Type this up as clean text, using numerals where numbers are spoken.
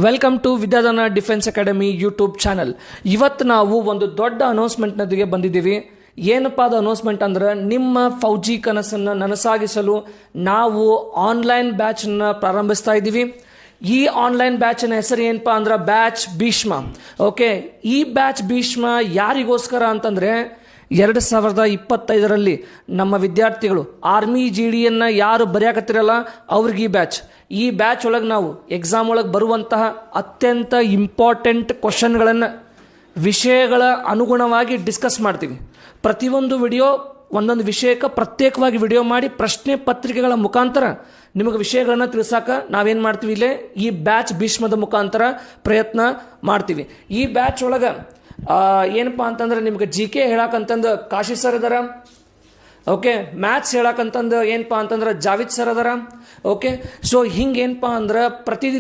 Welcome to ವಿದ್ಯಾದಾನ defence academy YouTube channel. ಇವತ್ತು ನಾವು ಒಂದು ದೊಡ್ಡ ಅನೌನ್ಸ್ಮೆಂಟ್ನೊಂದಿಗೆ ಬಂದಿದ್ದೀವಿ. ಏನಪ್ಪ ಅದು ಅನೌನ್ಸ್ಮೆಂಟ್ ಅಂದ್ರೆ, ನಿಮ್ಮ ಫೌಜಿ ಕನಸನ್ನು ನನಸಾಗಿಸಲು ನಾವು ಆನ್ಲೈನ್ ಬ್ಯಾಚನ್ನು ಪ್ರಾರಂಭಿಸ್ತಾ ಇದ್ದೀವಿ. ಈ ಆನ್ಲೈನ್ ಬ್ಯಾಚಿನ ಹೆಸರು ಏನಪ್ಪಾ ಅಂದ್ರೆ ಬ್ಯಾಚ್ ಭೀಷ್ಮ. ಓಕೆ, ಈ ಬ್ಯಾಚ್ ಭೀಷ್ಮ ಯಾರಿಗೋಸ್ಕರ ಅಂತಂದ್ರೆ 2025ರಲ್ಲಿ ನಮ್ಮ ವಿದ್ಯಾರ್ಥಿಗಳು ಆರ್ಮಿ GDಯನ್ನು ಯಾರು ಬರೆಯಾಕತ್ತಿರಲ್ಲ ಅವ್ರಿಗೆ ಈ ಬ್ಯಾಚ್ ಒಳಗೆ ನಾವು ಎಕ್ಸಾಮ್ ಒಳಗೆ ಬರುವಂತಹ ಅತ್ಯಂತ ಇಂಪಾರ್ಟೆಂಟ್ ಕ್ವಶನ್ಗಳನ್ನು ವಿಷಯಗಳ ಅನುಗುಣವಾಗಿ ಡಿಸ್ಕಸ್ ಮಾಡ್ತೀವಿ. ಪ್ರತಿಯೊಂದು ವಿಡಿಯೋ ಒಂದೊಂದು ವಿಷಯಕ್ಕೆ ಪ್ರತ್ಯೇಕವಾಗಿ ವಿಡಿಯೋ ಮಾಡಿ ಪ್ರಶ್ನೆ ಪತ್ರಿಕೆಗಳ ಮುಖಾಂತರ ನಿಮಗೆ ವಿಷಯಗಳನ್ನು ತಿಳಿಸಾಕ ನಾವೇನು ಮಾಡ್ತೀವಿ, ಇಲ್ಲೇ ಈ ಬ್ಯಾಚ್ ಭೀಷ್ಮದ ಮುಖಾಂತರ ಪ್ರಯತ್ನ ಮಾಡ್ತೀವಿ. ಈ ಬ್ಯಾಚ್ ಒಳಗೆ ಏನಪ್ಪಾ ಅಂತಂದ್ರೆ ನಿಮ್ಗೆ GK ಹೇಳಕಂತಂದು ಕಾಶಿ ಸರ್ ಅದಾರ. ಓಕೆ, ಮ್ಯಾಥ್ಸ್ ಹೇಳಕಂತಂದು ಏನಪ್ಪಾ ಅಂತಂದ್ರೆ ಜಾವಿದ್ ಸರ್ ಅದಾರ. ಓಕೆ, ಸೊ ಹಿಂಗೇನಪ್ಪಾ ಅಂದ್ರೆ ಪ್ರತಿದಿನ